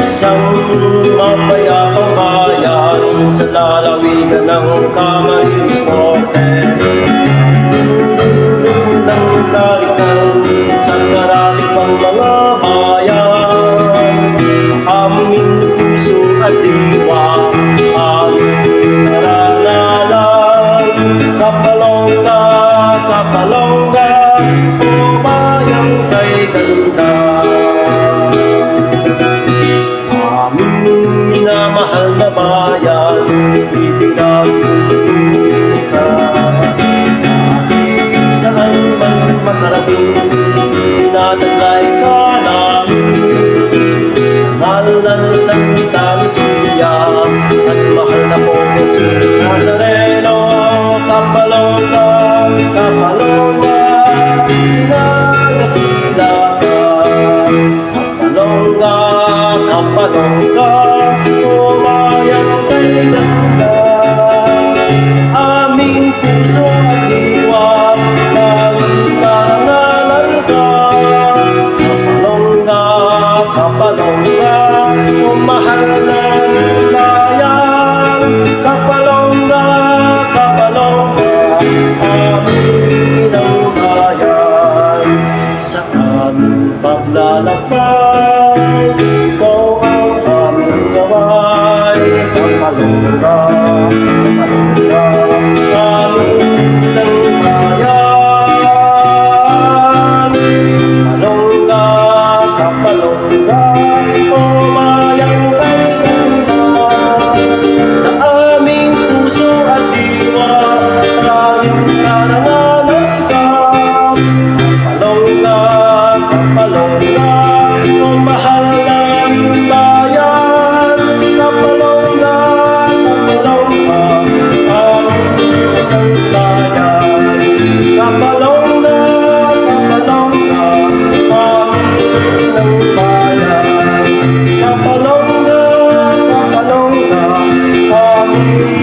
Isang mapayapang bayan sa lalawigan ng Camarines Norte, dulong ng karikan sa karaliwang mga bayan. Sa aming puso at diwa, aming karangalan, Kapalongga, Kapalongga, o bayang kay ganda. Minamahal na bayan, ipinagpupuli ka. Kahit saan man makarating, tinataglay ka namin. Sa ngalan ng Santa Lucia at mahal na pong Jesus Nazareno, Kapalongga, Kapalongga, pinagkakila ka. Kapalongga, Kapalongga, o bayang kay ganda. Sa aming puso at diwa, tanging karangalan ka. Kapalongga, Kapalongga, o mahal naming bayan. Kapalongga, Kapalongga, aming inang bayan. Sa aming paglalakbay, ikaw ang aming gaway. Kapalongga, Kapalongga, aming inang bayan. Kapalongga, Kapalongga, o bayang kay ganda. Sa aming puso at diwa, tanging karangalan ka. Kapalongga, Kapalongga, o mahal naming bayan. Kapalongga, Kapalongga, aming inang bayan. Kapalongga, Kapalongga, aming inang bayan. Kapalongga, Kapalongga, aming